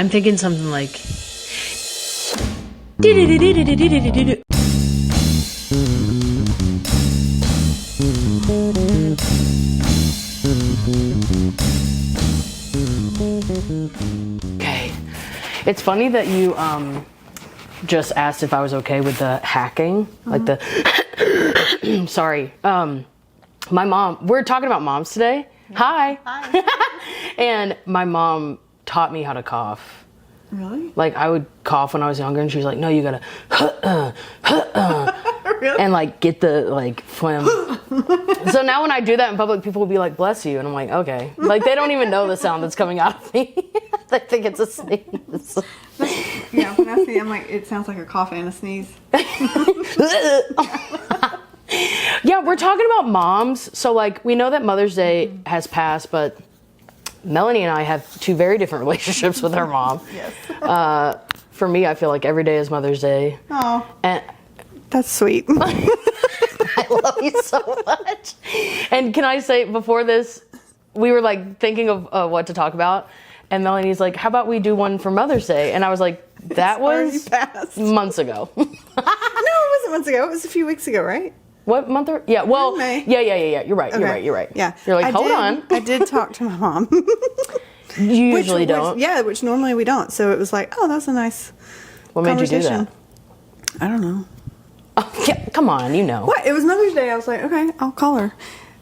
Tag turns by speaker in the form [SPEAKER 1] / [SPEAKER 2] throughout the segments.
[SPEAKER 1] I'm thinking something like... Okay. It's funny that you just asked if I was okay with the hacking, like the sorry. My mom, we're talking about moms today. Hi. And my mom taught me how to cough.
[SPEAKER 2] Really?
[SPEAKER 1] Like I would cough when I was younger and she was like, no, you gotta
[SPEAKER 2] Really?
[SPEAKER 1] and like get the like phlegm. So now when I do that in public, people will be like, bless you. And I'm like, okay. Like they don't even know the sound that's coming out of me. They think it's a sneeze.
[SPEAKER 2] Yeah, when I see it, I'm like, it sounds like a cough and a sneeze.
[SPEAKER 1] Yeah, we're talking about moms. So like we know that Mother's Day has passed, but Melanie and I have two very different relationships with our mom.
[SPEAKER 2] Yes.
[SPEAKER 1] For me, I feel like every day is Mother's Day.
[SPEAKER 2] Oh,
[SPEAKER 1] And
[SPEAKER 2] that's sweet.
[SPEAKER 1] I love you so much. And can I say, before this, we were like thinking of what to talk about. And Melanie's like, how about we do one for Mother's Day? And I was like, that was months ago.
[SPEAKER 2] No, it wasn't months ago. It was a few weeks ago, right?
[SPEAKER 1] What month? Yeah, well,
[SPEAKER 2] May.
[SPEAKER 1] yeah. You're right.
[SPEAKER 2] Okay.
[SPEAKER 1] You're right.
[SPEAKER 2] Yeah.
[SPEAKER 1] You're like, hold on.
[SPEAKER 2] I did talk to my mom.
[SPEAKER 1] You usually don't.
[SPEAKER 2] Which normally we don't. So it was like, oh, that's a nice
[SPEAKER 1] What made you do that?
[SPEAKER 2] I don't know.
[SPEAKER 1] Oh, yeah, come on, you know.
[SPEAKER 2] What? It was Mother's Day. I was like, okay, I'll call her.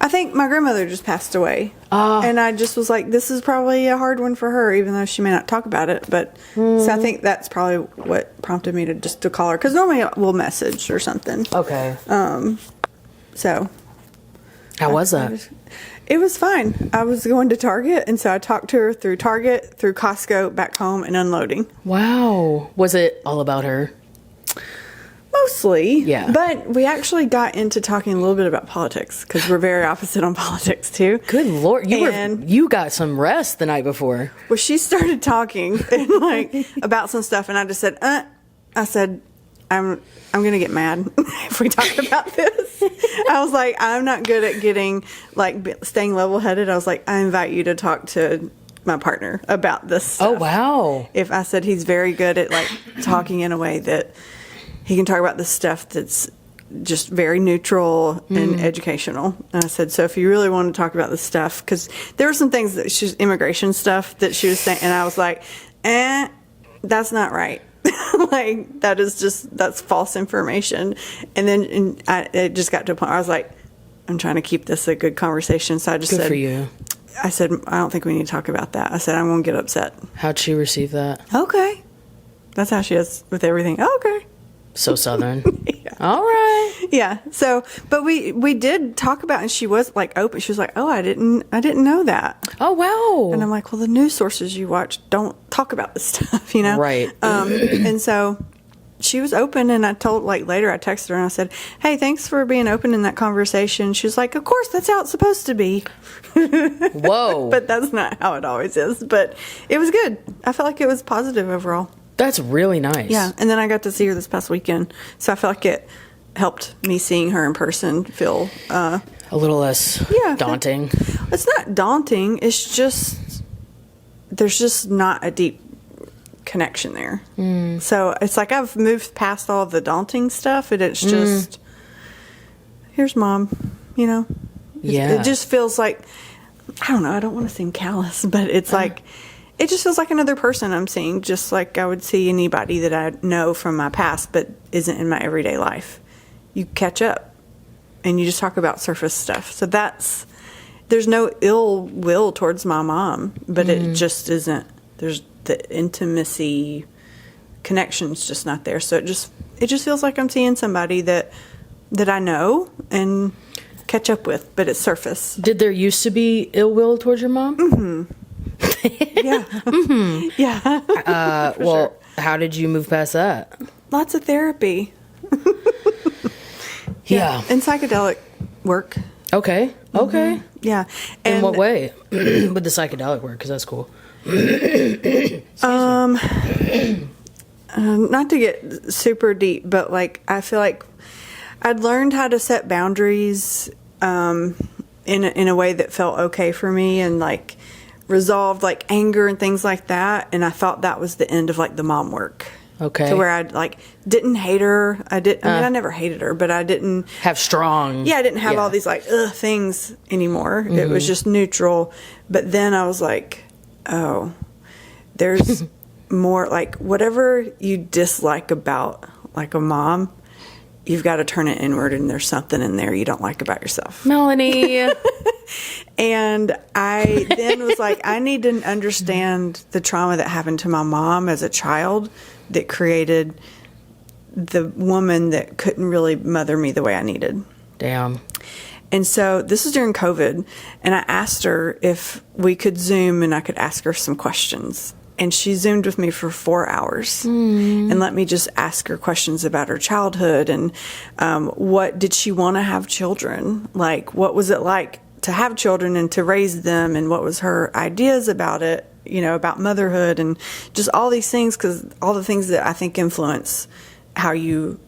[SPEAKER 2] I think my grandmother just passed away. And I just was like, this is probably a hard one for her, even though she may not talk about it. But so I think that's probably what prompted me to call her. Because normally we'll message or something.
[SPEAKER 1] Okay.
[SPEAKER 2] So.
[SPEAKER 1] How was that?
[SPEAKER 2] It was fine. I was going to Target, and so I talked to her through Target, through Costco, back home, and unloading.
[SPEAKER 1] Wow. Was it all about her?
[SPEAKER 2] Mostly.
[SPEAKER 1] Yeah.
[SPEAKER 2] But we actually got into talking a little bit about politics, because we're very opposite on politics, too.
[SPEAKER 1] Good Lord. You got some rest the night before.
[SPEAKER 2] Well, she started talking about some stuff, and I just said, I said, I'm going to get mad if we talk about this. I was like, I'm not good at getting, staying level-headed. I was like, I invite you to talk to my partner about this stuff.
[SPEAKER 1] Oh, wow.
[SPEAKER 2] If I said he's very good at, talking in a way that he can talk about this stuff that's just very neutral and educational. And I said, so if you really want to talk about this stuff, because there were some things that immigration stuff that she was saying, and I was like, that's not right. That's false information. And then it just got to a point where I was like, I'm trying to keep this a good conversation. So I just said,
[SPEAKER 1] good for you.
[SPEAKER 2] I said, I don't think we need to talk about that. I said, I'm going to get upset.
[SPEAKER 1] How'd she receive that?
[SPEAKER 2] Okay. That's how she is with everything. Okay.
[SPEAKER 1] So Southern.
[SPEAKER 2] Yeah.
[SPEAKER 1] All right.
[SPEAKER 2] Yeah. So, but we did talk about, and she was open. She was like, oh, I didn't know that.
[SPEAKER 1] Oh, wow.
[SPEAKER 2] And I'm like, well, the news sources you watch don't talk about this stuff, you know?
[SPEAKER 1] Right.
[SPEAKER 2] And so she was open, and I told, later I texted her and I said, hey, thanks for being open in that conversation. She was like, of course, that's how it's supposed to be.
[SPEAKER 1] Whoa.
[SPEAKER 2] But that's not how it always is. But it was good. I felt like it was positive overall.
[SPEAKER 1] That's really nice.
[SPEAKER 2] Yeah. And then I got to see her this past weekend. So I felt like it helped me seeing her in person feel
[SPEAKER 1] a little less daunting.
[SPEAKER 2] It's not daunting. It's just there's just not a deep connection there. So it's like I've moved past all the daunting stuff, and it's just here's mom, you know.
[SPEAKER 1] Yeah.
[SPEAKER 2] It just feels like, I don't know, I don't want to seem callous, but it's like it just feels like another person I'm seeing, just like I would see anybody that I know from my past but isn't in my everyday life. You catch up and you just talk about surface stuff. So there's no ill will towards my mom, but it just isn't, there's the intimacy connection's just not there. So it just feels like I'm seeing somebody that I know and catch up with, but it's surface.
[SPEAKER 1] Did there used to be ill will towards your mom?
[SPEAKER 2] Mm-hmm. Yeah. Mm-hmm. Yeah.
[SPEAKER 1] Well, how did you move past that?
[SPEAKER 2] Lots of therapy.
[SPEAKER 1] Yeah.
[SPEAKER 2] And psychedelic work.
[SPEAKER 1] Okay. Okay.
[SPEAKER 2] Yeah.
[SPEAKER 1] In what way? With the psychedelic work, because that's cool.
[SPEAKER 2] Not to get super deep, but I feel like I'd learned how to set boundaries in a way that felt okay for me, and resolved like anger and things like that. And I thought that was the end of like the mom work.
[SPEAKER 1] Okay.
[SPEAKER 2] To where I like didn't hate her. I mean, I never hated her, but I didn't
[SPEAKER 1] have strong.
[SPEAKER 2] Yeah, I didn't have all these like things anymore. It was just neutral. But then I was like, oh, there's more, like whatever you dislike about like a mom, you've got to turn it inward, and there's something in there you don't like about yourself.
[SPEAKER 1] Melanie.
[SPEAKER 2] And I then was like, I need to understand the trauma that happened to my mom as a child that created the woman that couldn't really mother me the way I needed.
[SPEAKER 1] Damn.
[SPEAKER 2] And so this was during COVID, and I asked her if we could Zoom and I could ask her some questions. And she Zoomed with me for 4 hours and let me just ask her questions about her childhood and what did she want to have children? Like, what was it like to have children and to raise them, and what was her ideas about it, you know, about motherhood and just all these things, because all the things that I think influence how you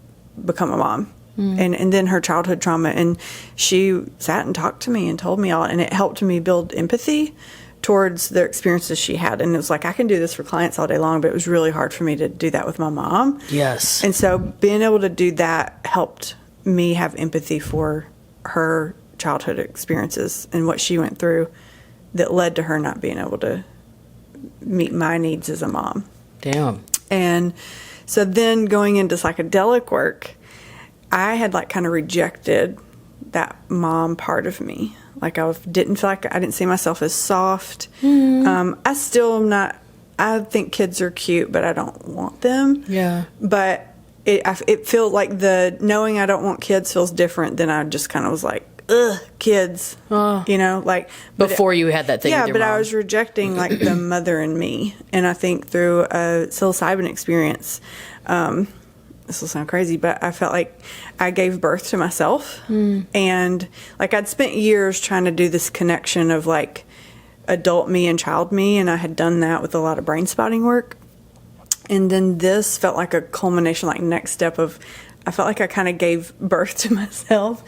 [SPEAKER 2] become a mom. And then her childhood trauma. And she sat and talked to me and told me all, and it helped me build empathy towards the experiences she had. And it was like, I can do this for clients all day long, but it was really hard for me to do that with my mom.
[SPEAKER 1] Yes.
[SPEAKER 2] And so being able to do that helped me have empathy for her childhood experiences and what she went through that led to her not being able to meet my needs as a mom.
[SPEAKER 1] Damn.
[SPEAKER 2] And so then going into psychedelic work, I had like kind of rejected that mom part of me. Like I didn't feel like I didn't see myself as soft. I still am not. I think kids are cute, but I don't want them.
[SPEAKER 1] Yeah.
[SPEAKER 2] But it feels like the knowing I don't want kids feels different than I just kind of was like, ugh, kids. You know, like
[SPEAKER 1] before you had that thing.
[SPEAKER 2] Yeah,
[SPEAKER 1] with your
[SPEAKER 2] but
[SPEAKER 1] mom.
[SPEAKER 2] I was rejecting like the mother in me, and I think through a psilocybin experience. This will sound crazy, but I felt like I gave birth to myself. And like I'd spent years trying to do this connection of like adult me and child me, and I had done that with a lot of brain spotting work. And then this felt like a culmination, like next step of, I felt like I kind of gave birth to myself,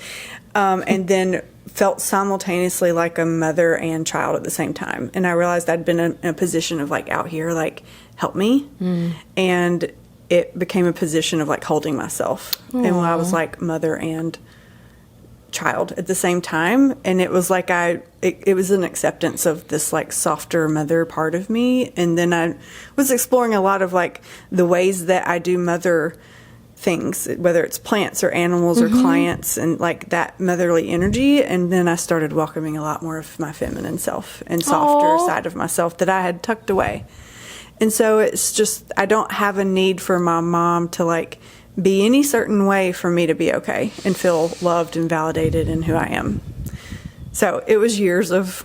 [SPEAKER 2] and then felt simultaneously like a mother and child at the same time. And I realized I'd been in a position of like out here, like help me. And it became a position of like holding myself. Aww. And when I was like mother and child at the same time. And it was like it was an acceptance of this like softer mother part of me. And then I was exploring a lot of like the ways that I do mother things, whether it's plants or animals or clients, and like that motherly energy. And then I started welcoming a lot more of my feminine self and softer side of myself that I had tucked away. And so it's just, I don't have a need for my mom to like be any certain way for me to be okay and feel loved and validated in who I am. So it was years of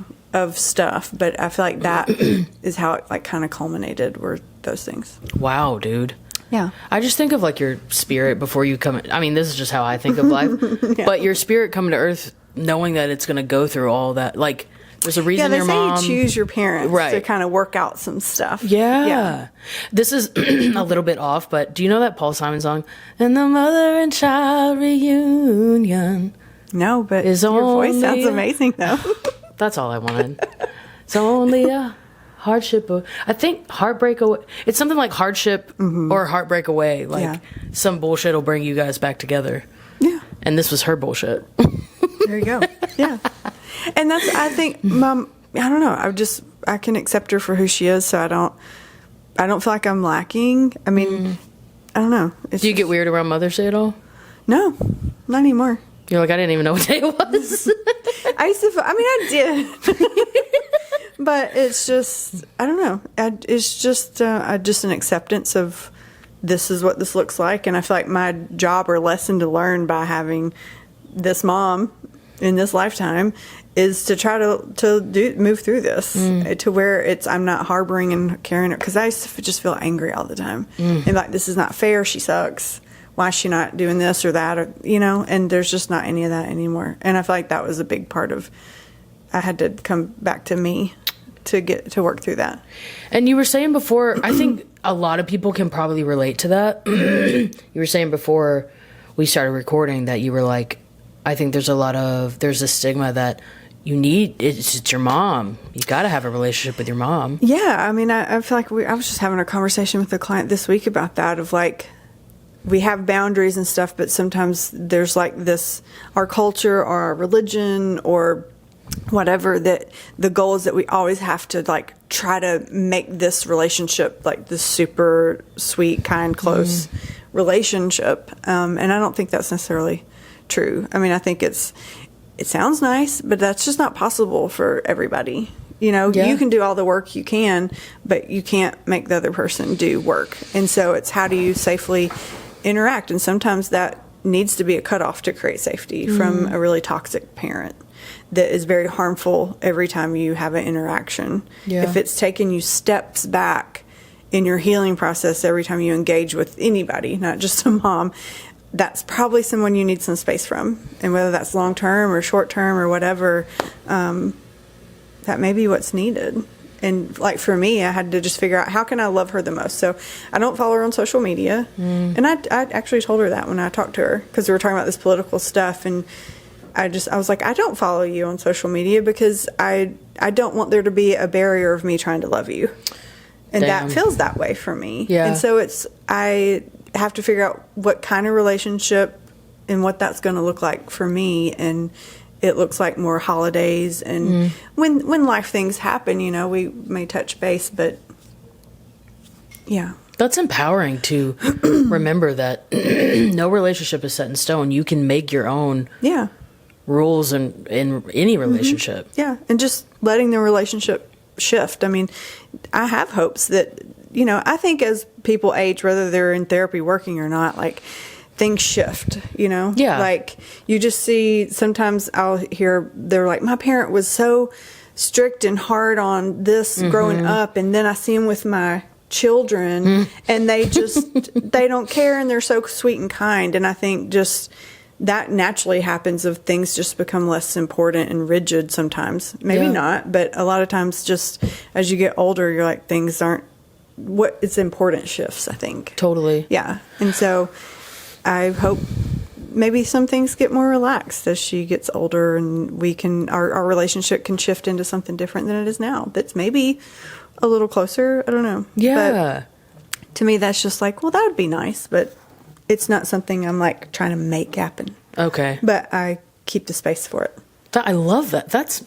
[SPEAKER 2] stuff, but I feel like that is how it like kind of culminated, were those things.
[SPEAKER 1] Wow, dude.
[SPEAKER 2] Yeah.
[SPEAKER 1] I just think of like your spirit before you come. I mean, this is just how I think of life. Yeah. But your spirit coming to earth, knowing that it's going to go through all that, like there's a reason your mom.
[SPEAKER 2] Yeah, they say you choose your parents to kind of work out some stuff.
[SPEAKER 1] Yeah. This is a little bit off, but do you know that Paul Simon song? And the mother and child reunion.
[SPEAKER 2] No, but
[SPEAKER 1] is
[SPEAKER 2] your voice sounds amazing though.
[SPEAKER 1] That's all I wanted. It's only a hardship. I think heartbreak away. It's something like hardship or heartbreak away. Like some bullshit will bring you guys back together.
[SPEAKER 2] Yeah.
[SPEAKER 1] And this was her bullshit.
[SPEAKER 2] There you go. Yeah. And that's, I think, Mom, I don't know. I can accept her for who she is, so I don't feel like I'm lacking. I mean, I don't know.
[SPEAKER 1] Do you get weird around Mother's Day at all?
[SPEAKER 2] No, not anymore.
[SPEAKER 1] You're like, I didn't even know what day it was.
[SPEAKER 2] I used to, I did. But it's just, I don't know. It's just an acceptance of this is what this looks like. And I feel like my job or lesson to learn by having this mom in this lifetime is to try to move through this to where I'm not harboring and carrying it, because I used to just feel angry all the time and like, this is not fair, she sucks, why is she not doing this or that, or and there's just not any of that anymore. And I feel like that was a big part of, I had to come back to me to get to work through that.
[SPEAKER 1] And you were saying before, I think a lot of people can probably relate to that. You were saying before we started recording that you were like, I think there's a stigma that it's your mom. You got to have a relationship with your mom.
[SPEAKER 2] Yeah, I mean, I feel like I was just having a conversation with a client this week about that, of like, we have boundaries and stuff, but sometimes there's like this, our culture or our religion or whatever, that the goal is that we always have to like try to make this relationship like this super sweet, kind, close relationship. And I don't think that's necessarily true. I mean, I think it sounds nice, but that's just not possible for everybody. You know, you can do all the work you can, but you can't make the other person do work. And so it's, how do you safely interact? And sometimes that needs to be a cutoff to create safety from a really toxic parent that is very harmful every time you have an interaction. If it's taking you steps back in your healing process every time you engage with anybody, not just a mom, that's probably someone you need some space from. And whether that's long term or short term or whatever, that may be what's needed. And like for me, I had to just figure out, how can I love her the most? So I don't follow her on social media. And I actually told her that when I talked to her, because we were talking about this political stuff. And I was like, I don't follow you on social media because I don't want there to be a barrier of me trying to love you. And that feels that way for me. And so I have to figure out what kind of relationship and what that's going to look like for me. And it looks like more holidays and when life things happen, you know, we may touch base, but yeah.
[SPEAKER 1] That's empowering to remember that no relationship is set in stone. You can make your own rules in any relationship. Yeah,
[SPEAKER 2] and just letting the relationship shift. I mean, I have hopes that, you know, I think as people age, whether they're in therapy working or not, like, things shift, you know?
[SPEAKER 1] Yeah.
[SPEAKER 2] Like, you just see, sometimes I'll hear, they're like, my parent was so strict and hard on this growing up, and then I see them with my children, and they just, they don't care, and they're so sweet and kind. And I think just that naturally happens, of things just become less important and rigid sometimes. Maybe not, but a lot of times just as you get older, you're like, things aren't what it's important shifts, I think.
[SPEAKER 1] Totally.
[SPEAKER 2] Yeah. And so I hope maybe some things get more relaxed as she gets older, and we can, our relationship can shift into something different than it is now. That's maybe a little closer. I don't know.
[SPEAKER 1] Yeah.
[SPEAKER 2] But to me, that's just like, well, that would be nice, but it's not something I'm like trying to make happen.
[SPEAKER 1] Okay.
[SPEAKER 2] But I keep the space for it.
[SPEAKER 1] I love that. That's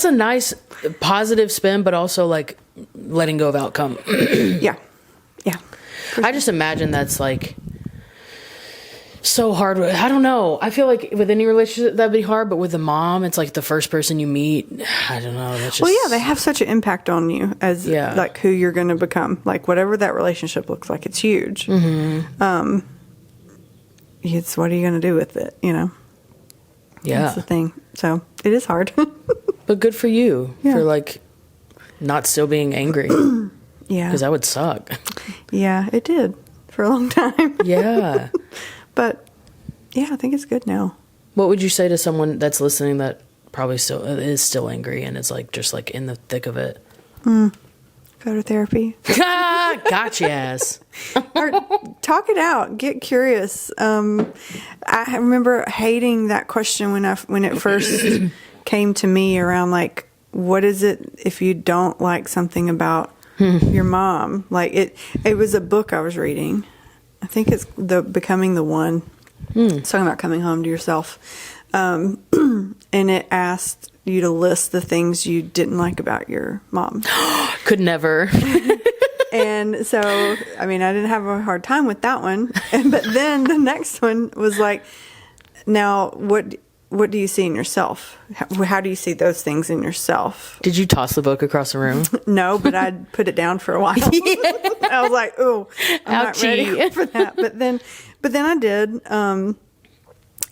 [SPEAKER 1] a nice positive spin, but also like letting go of outcome.
[SPEAKER 2] Yeah. Yeah.
[SPEAKER 1] I just imagine that's like so hard. I don't know. I feel like with any relationship that'd be hard, but with the mom, it's like the first person you meet. I don't know. That's just...
[SPEAKER 2] Well, yeah, they have such an impact on you as like who you're going to become. Like whatever that relationship looks like, it's huge. It's what are you going to do with it? You know. Yeah, that's the thing. So it is hard.
[SPEAKER 1] But good for you for like not still being angry.
[SPEAKER 2] Yeah,
[SPEAKER 1] because that would suck.
[SPEAKER 2] Yeah, it did for a long time.
[SPEAKER 1] Yeah.
[SPEAKER 2] But, yeah, I think it's good now.
[SPEAKER 1] What would you say to someone that's listening that probably is still angry and is like just like in the thick of it?
[SPEAKER 2] Go to therapy.
[SPEAKER 1] Gotcha ass.
[SPEAKER 2] Or talk it out. Get curious. I remember hating that question when it first came to me around like, what is it if you don't like something about your mom? Like it was a book I was reading. I think it's Becoming the One. It's talking about coming home to yourself. And it asked you to list the things you didn't like about your mom.
[SPEAKER 1] Could never.
[SPEAKER 2] And so, I mean, I didn't have a hard time with that one. But then the next one was like, now, what do you see in yourself? How do you see those things in yourself?
[SPEAKER 1] Did you toss the book across the room?
[SPEAKER 2] No, but I'd put it down for a while. I was like, "Ooh, I'm not ready for that." But then I did.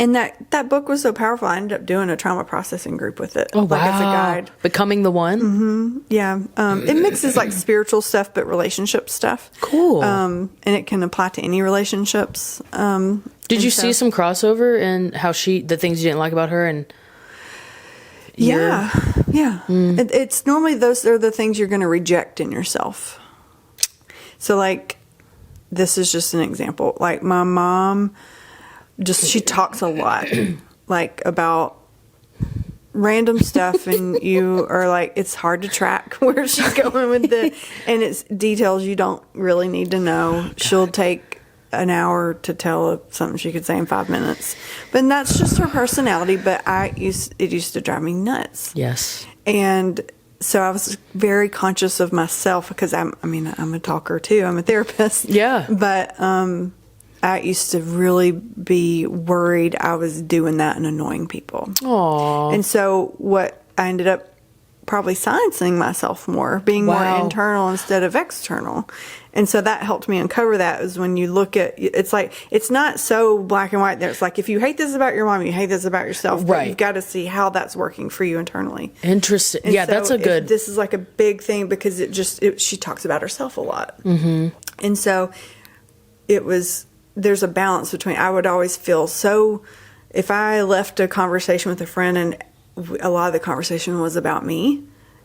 [SPEAKER 2] And that book was so powerful. I ended up doing a trauma processing group with it.
[SPEAKER 1] Oh, wow.
[SPEAKER 2] Like as a guide.
[SPEAKER 1] Becoming the One?
[SPEAKER 2] Mm-hmm. Yeah. It mixes like spiritual stuff, but relationship stuff.
[SPEAKER 1] Cool.
[SPEAKER 2] And it can apply to any relationships.
[SPEAKER 1] Did you see some crossover in how the things you didn't like about her and...
[SPEAKER 2] Yeah. It's normally those are the things you're going to reject in yourself. So like, this is just an example. Like my mom, she talks a lot, like about random stuff, and you are like, it's hard to track where she's going with and it's details you don't really need to know. She'll take an hour to tell something she could say in 5 minutes, but that's just her personality. But it used to drive me nuts.
[SPEAKER 1] Yes.
[SPEAKER 2] And so I was very conscious of myself, because I'm a talker too. I'm a therapist.
[SPEAKER 1] Yeah.
[SPEAKER 2] But I used to really be worried I was doing that and annoying people.
[SPEAKER 1] Aww.
[SPEAKER 2] And so what I ended up probably sciencing myself more, being more internal instead of external. And so that helped me uncover that. Is when you look at, it's like, it's not so black and white there. It's like, if you hate this about your mom, you hate this about yourself. But you've got to see how that's working for you internally.
[SPEAKER 1] Interesting.
[SPEAKER 2] And
[SPEAKER 1] yeah,
[SPEAKER 2] so
[SPEAKER 1] that's a good.
[SPEAKER 2] This is like a big thing, because she talks about herself a lot.
[SPEAKER 1] Mm-hmm.
[SPEAKER 2] And so there's a balance between, I would always feel so, if I left a conversation with a friend and a lot of the conversation was about me,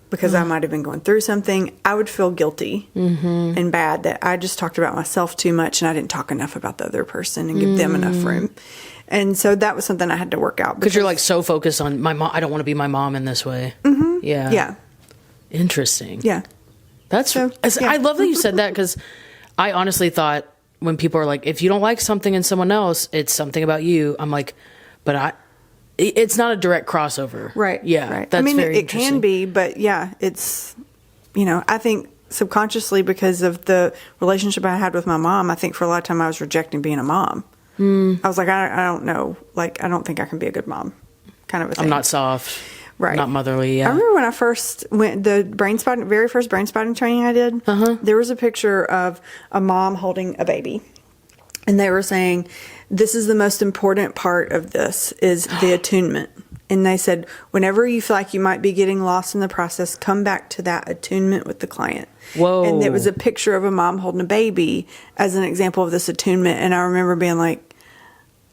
[SPEAKER 2] because I might have been going through something, I would feel guilty and bad that I just talked about myself too much and I didn't talk enough about the other person and give them enough room. And so that was something I had to work out.
[SPEAKER 1] Because you're like so focused on my mom. I don't want to be my mom in this way.
[SPEAKER 2] Mm-hmm.
[SPEAKER 1] Yeah.
[SPEAKER 2] Yeah.
[SPEAKER 1] Interesting.
[SPEAKER 2] Yeah.
[SPEAKER 1] That's,
[SPEAKER 2] So, yeah.
[SPEAKER 1] I love that you said that, because I honestly thought when people are like, if you don't like something in someone else, it's something about you. I'm like, but it's not a direct crossover.
[SPEAKER 2] Right.
[SPEAKER 1] Yeah.
[SPEAKER 2] Right.
[SPEAKER 1] That's very
[SPEAKER 2] it can be, but yeah, it's, I think subconsciously, because of the relationship I had with my mom, I think for a lot of time I was rejecting being a mom. I was like, I don't know. Like, I don't think I can be a good mom, kind of a thing.
[SPEAKER 1] I'm not soft.
[SPEAKER 2] Right.
[SPEAKER 1] Not motherly. Yeah.
[SPEAKER 2] I remember when I first went, very first brain spotting training I did, there was a picture of a mom holding a baby. And they were saying, this is the most important part of this, is the attunement. And they said, whenever you feel like you might be getting lost in the process, come back to that attunement with the client.
[SPEAKER 1] Whoa.
[SPEAKER 2] And it was a picture of a mom holding a baby as an example of this attunement. And I remember being like,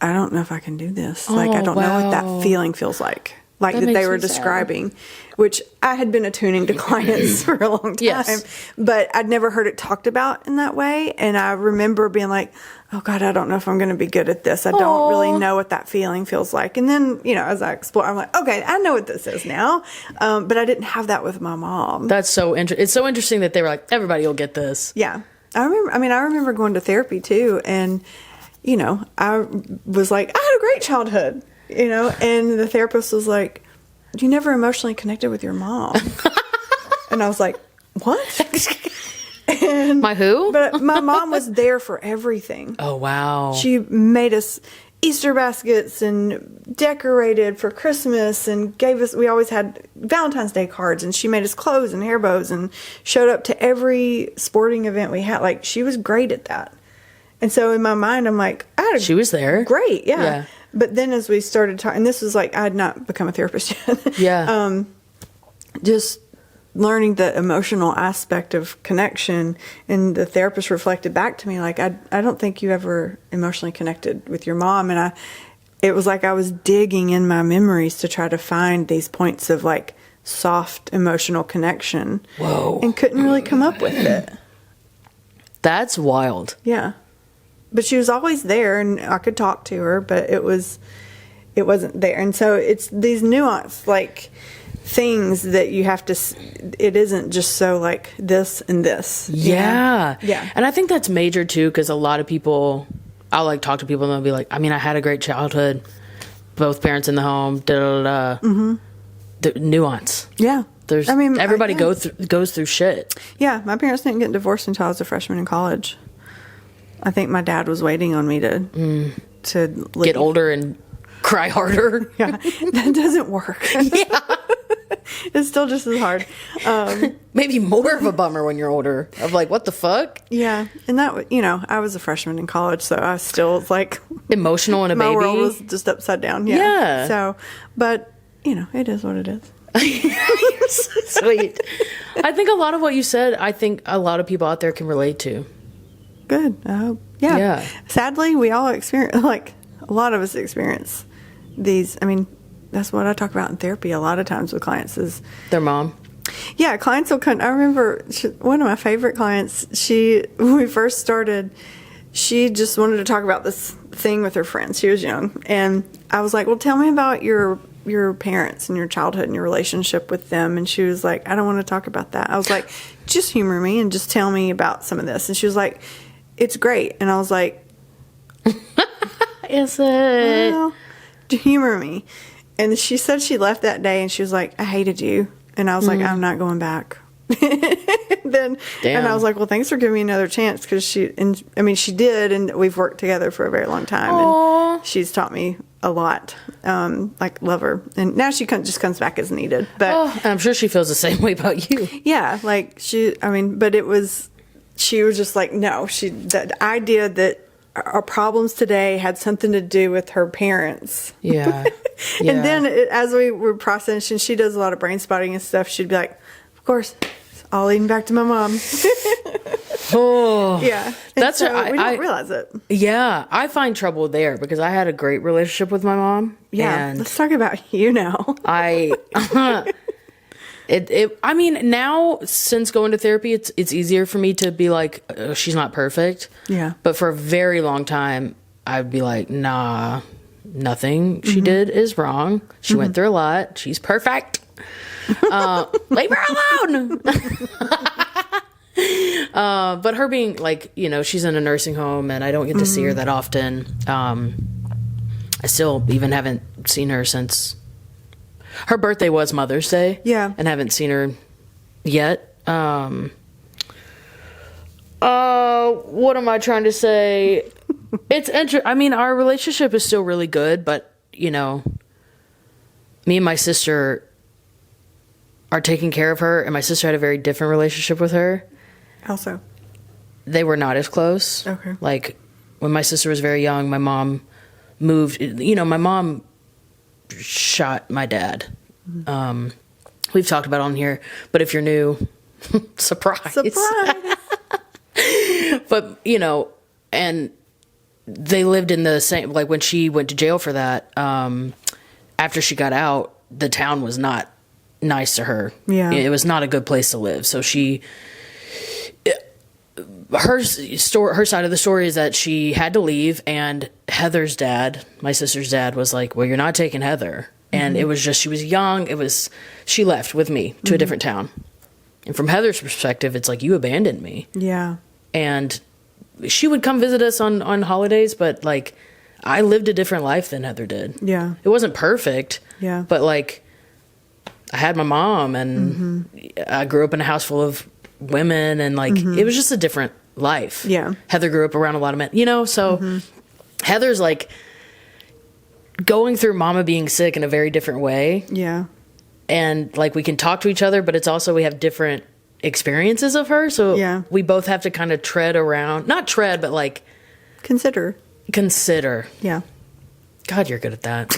[SPEAKER 2] I don't know if I can do this. Like, I don't know what that feeling feels like. Like that they were describing, which I had been attuning to clients for a long time, but I'd never heard it talked about in that way. And I remember being like, oh God, I don't know if I'm going to be good at this. I don't really know what that feeling feels like. And then, as I explore, I'm like, okay, I know what this is now. But I didn't have that with my mom.
[SPEAKER 1] That's so interesting. It's so interesting that they were like, everybody will get this.
[SPEAKER 2] Yeah. I remember going to therapy too. And, I was like, I had a great childhood. And the therapist was like, you never emotionally connected with your mom. And I was like, what? And,
[SPEAKER 1] my who?
[SPEAKER 2] But my mom was there for everything.
[SPEAKER 1] Oh, wow.
[SPEAKER 2] She made us Easter baskets and decorated for Christmas and we always had Valentine's Day cards, and she made us clothes and hair bows and showed up to every sporting event we had. Like, she was great at that. And so in my mind, I'm like,
[SPEAKER 1] she was there.
[SPEAKER 2] Great. Yeah. But then as we started talking, and this was like, I had not become a therapist yet.
[SPEAKER 1] Yeah.
[SPEAKER 2] Just learning the emotional aspect of connection, and the therapist reflected back to me, like, I don't think you ever emotionally connected with your mom. And it was like I was digging in my memories to try to find these points of like soft emotional connection.
[SPEAKER 1] Whoa.
[SPEAKER 2] And couldn't really come up with it.
[SPEAKER 1] That's wild.
[SPEAKER 2] Yeah. But she was always there, and I could talk to her, but it wasn't there. And so it's these nuanced, like, things that you have to, it isn't just so like this and this.
[SPEAKER 1] Yeah.
[SPEAKER 2] Yeah.
[SPEAKER 1] And I think that's major too, because a lot of people, I'll like talk to people and they'll be like, I had a great childhood, both parents in the home, The nuance.
[SPEAKER 2] Yeah.
[SPEAKER 1] Everybody goes through shit.
[SPEAKER 2] Yeah. My parents didn't get divorced until I was a freshman in college. I think my dad was waiting on me to leave.
[SPEAKER 1] Get older and cry harder.
[SPEAKER 2] Yeah, that doesn't work. Yeah. It's still just as hard.
[SPEAKER 1] Maybe more of a bummer when you're older. Of like, what the fuck?
[SPEAKER 2] Yeah, and that, I was a freshman in college, so I still was like
[SPEAKER 1] emotional and a
[SPEAKER 2] my
[SPEAKER 1] baby.
[SPEAKER 2] My world was just upside down. Yeah. So, but it is what it is.
[SPEAKER 1] Sweet. I think a lot of what you said, I think a lot of people out there can relate to.
[SPEAKER 2] Good. I hope. Yeah. Sadly, we all experience, like, a lot of us experience these. That's what I talk about in therapy a lot of times with clients is
[SPEAKER 1] their mom.
[SPEAKER 2] Yeah, clients will come. I remember one of my favorite clients, when we first started, she just wanted to talk about this thing with her friends. She was young. And I was like, well, tell me about your your parents and your childhood and your relationship with them? And she was like, I don't want to talk about that. I was like, just humor me and just tell me about some of this. And she was like, it's great. And I was like,
[SPEAKER 1] is it?
[SPEAKER 2] Well, humor me. And she said she left that day and she was like, I hated you. And I was like, I'm not going back. Then,
[SPEAKER 1] Damn.
[SPEAKER 2] and I was like, well, thanks for giving me another chance, because she did, and we've worked together for a very long time.
[SPEAKER 1] Aww.
[SPEAKER 2] And she's taught me a lot. Like, love her. And now she just comes back as needed. But
[SPEAKER 1] And I'm sure she feels the same way about you.
[SPEAKER 2] yeah, like but she was just like, no, the idea that our problems today had something to do with her parents.
[SPEAKER 1] Yeah.
[SPEAKER 2] And then as we were processing, she does a lot of brain spotting and stuff. She'd be like, of course, it's all leading back to my mom.
[SPEAKER 1] Oh,
[SPEAKER 2] Yeah. And
[SPEAKER 1] that's
[SPEAKER 2] so
[SPEAKER 1] I
[SPEAKER 2] we don't realize it.
[SPEAKER 1] Yeah, I find trouble there because I had a great relationship with my mom.
[SPEAKER 2] Yeah.
[SPEAKER 1] and
[SPEAKER 2] Let's talk about you now.
[SPEAKER 1] I I mean, now since going to therapy, it's easier for me to be like, oh, she's not perfect.
[SPEAKER 2] Yeah.
[SPEAKER 1] But for a very long time, I'd be like, nah, nothing she did is wrong. She went through a lot. She's perfect. Leave her alone. But her being like, she's in a nursing home and I don't get to see her that often. I still even haven't seen her since her birthday was Mother's Day.
[SPEAKER 2] Yeah.
[SPEAKER 1] And haven't seen her yet. What am I trying to say? It's interesting. I mean, our relationship is still really good, but, me and my sister are taking care of her, and my sister had a very different relationship with her.
[SPEAKER 2] Also.
[SPEAKER 1] They were not as close.
[SPEAKER 2] Okay.
[SPEAKER 1] Like, when my sister was very young, my mom moved. My mom shot my dad. We've talked about it on here, but if you're new, surprise.
[SPEAKER 2] Surprise.
[SPEAKER 1] But, and they lived in the same, like when she went to jail for that, after she got out, the town was not nice to her.
[SPEAKER 2] Yeah.
[SPEAKER 1] It was not a good place to live. So her side of the story is that she had to leave, and Heather's dad, my sister's dad, was like, well, you're not taking Heather. And it was just, she was young. She left with me to a different town. And from Heather's perspective, it's like, you abandoned me.
[SPEAKER 2] Yeah.
[SPEAKER 1] And she would come visit us on holidays, but like, I lived a different life than Heather did.
[SPEAKER 2] Yeah.
[SPEAKER 1] It wasn't perfect.
[SPEAKER 2] Yeah.
[SPEAKER 1] But like, I had my mom, and I grew up in a house full of women, and like, it was just a different life.
[SPEAKER 2] Yeah.
[SPEAKER 1] Heather grew up around a lot of men, so Heather's like going through mama being sick in a very different way.
[SPEAKER 2] Yeah.
[SPEAKER 1] And like, we can talk to each other, but it's also, we have different experiences of her. So
[SPEAKER 2] Yeah.
[SPEAKER 1] we both have to kind of not tread, but like
[SPEAKER 2] Consider. Yeah.
[SPEAKER 1] God, you're good at that.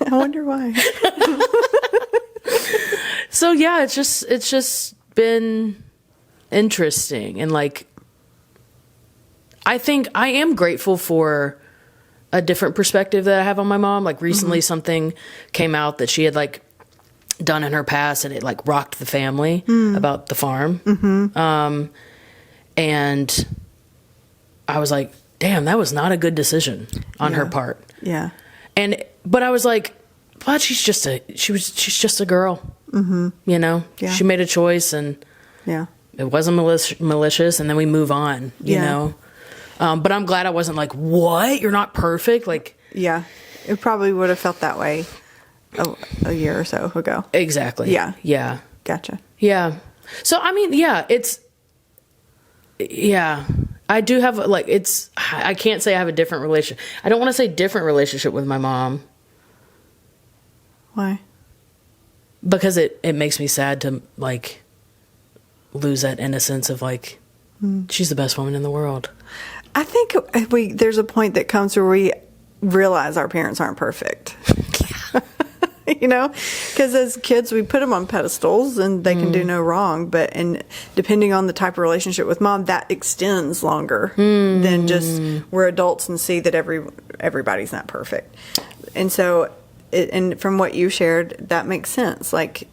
[SPEAKER 2] I wonder why.
[SPEAKER 1] So yeah, it's just been interesting. And like, I think I am grateful for a different perspective that I have on my mom. Like recently something came out that she had like done in her past, and it like rocked the family about the farm. And I was like, damn, that was not a good decision on her part.
[SPEAKER 2] Yeah.
[SPEAKER 1] But I was like, but she's just a girl.
[SPEAKER 2] Yeah.
[SPEAKER 1] She made a choice, and
[SPEAKER 2] Yeah.
[SPEAKER 1] it wasn't malicious, and then we move on, you know? But I'm glad I wasn't like, what? You're not perfect? Like,
[SPEAKER 2] Yeah. It probably would have felt that way a year or so ago.
[SPEAKER 1] exactly.
[SPEAKER 2] Yeah.
[SPEAKER 1] Yeah.
[SPEAKER 2] Gotcha.
[SPEAKER 1] Yeah. So, I mean, I do have, like, I can't say I have a different relationship. I don't want to say different relationship with my mom,
[SPEAKER 2] Why?
[SPEAKER 1] because it makes me sad to, like, lose that innocence of, like, she's the best woman in the world.
[SPEAKER 2] I think there's a point that comes where we realize our parents aren't perfect. Because as kids, we put them on pedestals and they can do no wrong. And depending on the type of relationship with mom, that extends longer than just we're adults and see that everybody's not perfect. And so, and from what you shared, that makes sense. Like,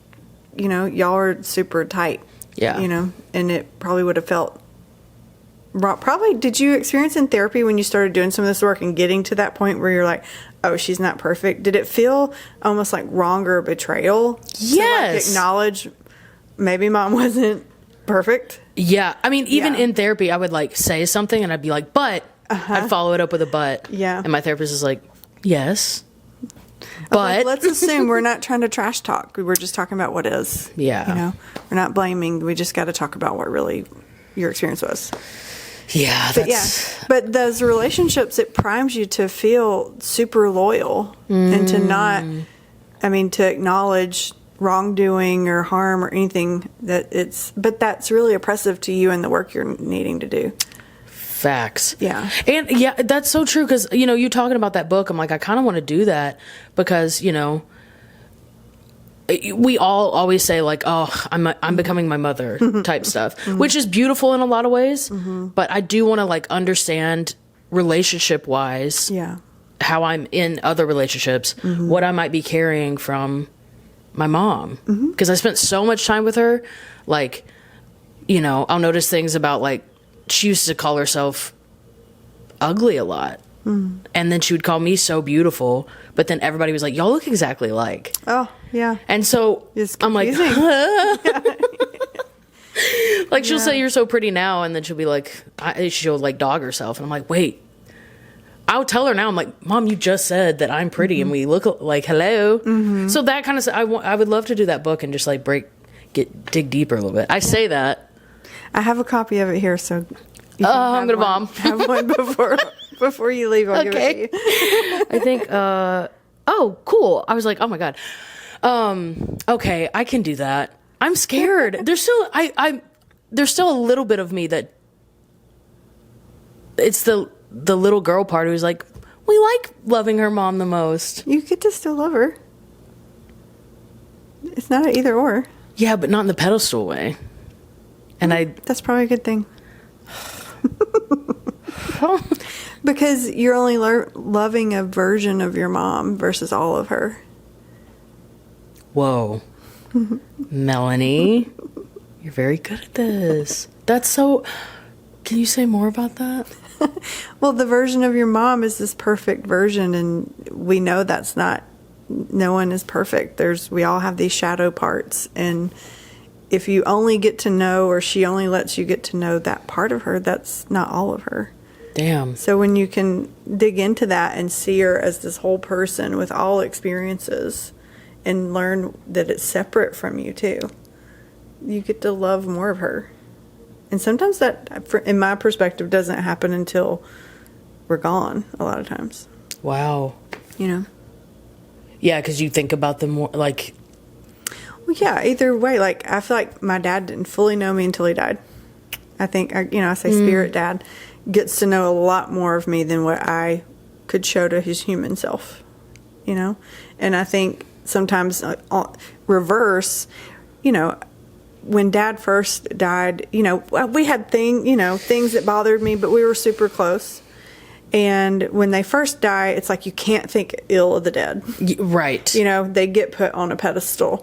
[SPEAKER 2] y'all are super tight.
[SPEAKER 1] Yeah.
[SPEAKER 2] And it probably would have felt probably, did you experience in therapy when you started doing some of this work and getting to that point where you're like, oh, she's not perfect? Did it feel almost like wrong or betrayal?
[SPEAKER 1] Yes.
[SPEAKER 2] To like acknowledge maybe mom wasn't perfect?
[SPEAKER 1] Yeah. I mean, even in therapy, I would like say something and I'd be like, but I'd follow it up with a but.
[SPEAKER 2] Yeah.
[SPEAKER 1] And my therapist is like, yes.
[SPEAKER 2] But
[SPEAKER 1] But
[SPEAKER 2] let's assume we're not trying to trash talk. We're just talking about what is.
[SPEAKER 1] Yeah.
[SPEAKER 2] You know, we're not blaming. We just got to talk about what really your experience was.
[SPEAKER 1] yeah, that's
[SPEAKER 2] But those relationships, it primes you to feel super loyal and to not, to acknowledge wrongdoing or harm or anything but that's really oppressive to you and the work you're needing to do.
[SPEAKER 1] facts.
[SPEAKER 2] Yeah.
[SPEAKER 1] And yeah, that's so true. Cause you talking about that book, I'm like, I kind of want to do that because, we all always say like, oh, I'm becoming my mother type stuff, which is beautiful in a lot of ways. But I do want to like understand relationship wise, how I'm in other relationships, what I might be carrying from my mom. Cause I spent so much time with her. Like, I'll notice things about like, she used to call herself ugly a lot. And then she would call me so beautiful. But then everybody was like, y'all look exactly alike.
[SPEAKER 2] Oh, yeah.
[SPEAKER 1] And so I'm like, like she'll say you're so pretty now. And then she'll be like, she'll like dog herself. And I'm like, wait, I'll tell her now. I'm like, Mom, you just said that I'm pretty and we look like, hello. So that kind of, I would love to do that book and just like dig deeper a little bit. I say that.
[SPEAKER 2] I have a copy of it here, so
[SPEAKER 1] I'm gonna bomb.
[SPEAKER 2] Have one before you leave. I'll give it to you.
[SPEAKER 1] I think. Oh, cool. I was like, oh my god. Okay, I can do that. I'm scared. There's still there's still a little bit of me that it's the little girl part who's like, we like loving her mom the most.
[SPEAKER 2] You get to still love her. It's not an either or.
[SPEAKER 1] Yeah, but not in the pedestal way. And
[SPEAKER 2] that's probably a good thing. Because you're only loving a version of your mom versus all of her.
[SPEAKER 1] Whoa. Melanie, you're very good at this. That's so... Can you say more about that?
[SPEAKER 2] Well, the version of your mom is this perfect version, and we know that's not... No one is perfect. We all have these shadow parts, and if you only get to know, or she only lets you get to know that part of her, that's not all of her.
[SPEAKER 1] Damn.
[SPEAKER 2] So when you can dig into that and see her as this whole person with all experiences and learn that it's separate from you too, you get to love more of her. And sometimes that, in my perspective, doesn't happen until we're gone a lot of times.
[SPEAKER 1] Wow.
[SPEAKER 2] Yeah,
[SPEAKER 1] because you think about them more, like...
[SPEAKER 2] Well, yeah, either way. Like, I feel like my dad didn't fully know me until he died. I think, I say spirit dad gets to know a lot more of me than what I could show to his human self, And I think sometimes reverse, when dad first died, we had things that bothered me, but we were super close. And when they first die, it's like you can't think ill of the dead.
[SPEAKER 1] Right.
[SPEAKER 2] They get put on a pedestal.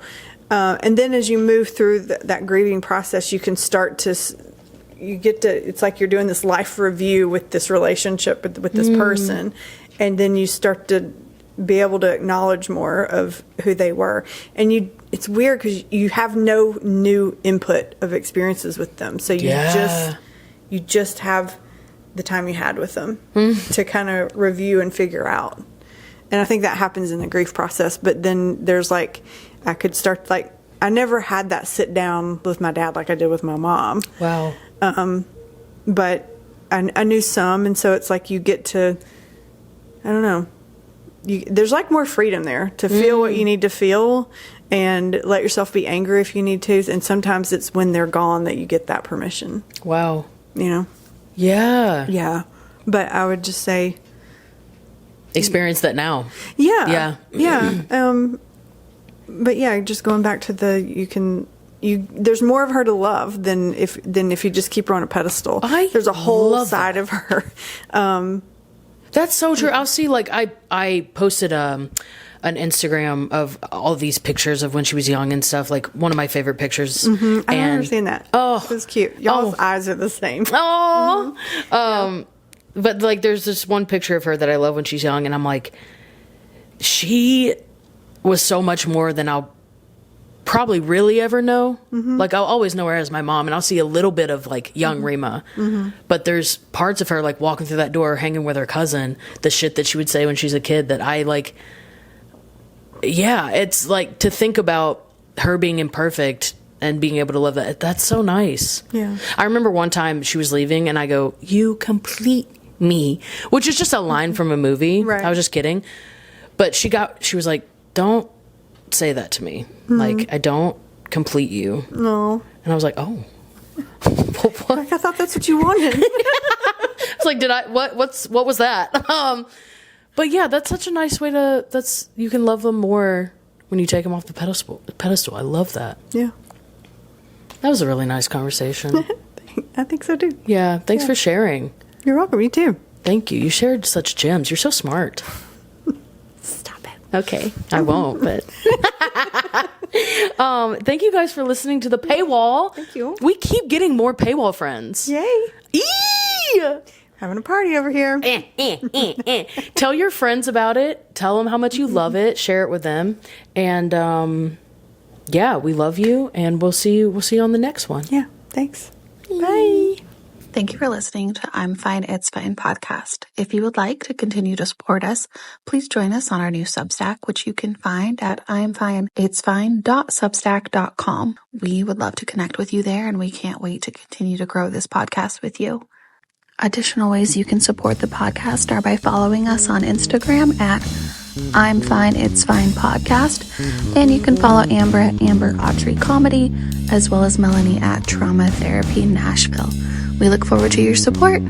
[SPEAKER 2] And then as you move through that grieving process, you can start to... it's like you're doing this life review with this relationship with this person, and then you start to be able to acknowledge more of who they were. And it's weird because you have no new input of experiences with them, so you just have the time you had with them to kind of review and figure out. And I think that happens in the grief process. But then there's like, I could start like, I never had that sit down with my dad like I did with my mom.
[SPEAKER 1] Wow.
[SPEAKER 2] But I knew some, and so it's like you get to, I don't know, there's like more freedom there to feel what you need to feel and let yourself be angry if you need to. And sometimes it's when they're gone that you get that permission.
[SPEAKER 1] Wow.
[SPEAKER 2] Yeah. Yeah. But I would just say...
[SPEAKER 1] Experience that now.
[SPEAKER 2] Yeah. But yeah, just going back to there's more of her to love than if you just keep her on a pedestal. There's a whole side of her.
[SPEAKER 1] That's so true. I'll see, like, I posted a an Instagram of all these pictures of when she was young and stuff. Like one of my favorite pictures.
[SPEAKER 2] I remember seeing that.
[SPEAKER 1] Oh,
[SPEAKER 2] it was cute. Y'all's eyes are the same.
[SPEAKER 1] Oh, but like there's this one picture of her that I love when she's young, and I'm like, she was so much more than I'll probably really ever know. Like I'll always know her as my mom, and I'll see a little bit of like young Rima, but there's parts of her like walking through that door, hanging with her cousin, the shit that she would say when she's a kid that I like. Yeah, it's like to think about her being imperfect and being able to love that. That's so nice.
[SPEAKER 2] Yeah.
[SPEAKER 1] I remember one time she was leaving and I go, "You complete me," which is just a line from a movie.
[SPEAKER 2] Right.
[SPEAKER 1] I was just kidding. But she was like, "Don't say that to me. Like, I don't complete you."
[SPEAKER 2] No.
[SPEAKER 1] And I was like, "Oh."
[SPEAKER 2] Like, I thought that's what you wanted.
[SPEAKER 1] It's like, what was that? But yeah, that's such a nice way you can love them more when you take them off the pedestal. I love that.
[SPEAKER 2] Yeah.
[SPEAKER 1] That was a really nice conversation.
[SPEAKER 2] I think so too.
[SPEAKER 1] Yeah. Thanks for sharing.
[SPEAKER 2] You're welcome. You too.
[SPEAKER 1] Thank you. You shared such gems. You're so smart.
[SPEAKER 2] Stop it.
[SPEAKER 1] Okay. I won't, but thank you guys for listening to the paywall.
[SPEAKER 2] Thank you.
[SPEAKER 1] We keep getting more paywall friends.
[SPEAKER 2] Yay.
[SPEAKER 1] Eee!
[SPEAKER 2] Having a party over here.
[SPEAKER 1] Tell your friends about it. Tell them how much you love it. Share it with them. And yeah, we love you, and we'll see you on the next one.
[SPEAKER 2] Yeah. Thanks. Bye.
[SPEAKER 3] Thank you for listening to I'm Fine, It's Fine podcast. If you would like to continue to support us, please join us on our new Substack, which you can find at imfineitsfine.substack.com. We would love to connect with you there, and we can't wait to continue to grow this podcast with you. Additional ways you can support the podcast are by following us on Instagram at I'm Fine, It's Fine podcast. And you can follow Amber at Amber Autry Comedy, as well as Melanie at Trauma Therapy Nashville. We look forward to your support.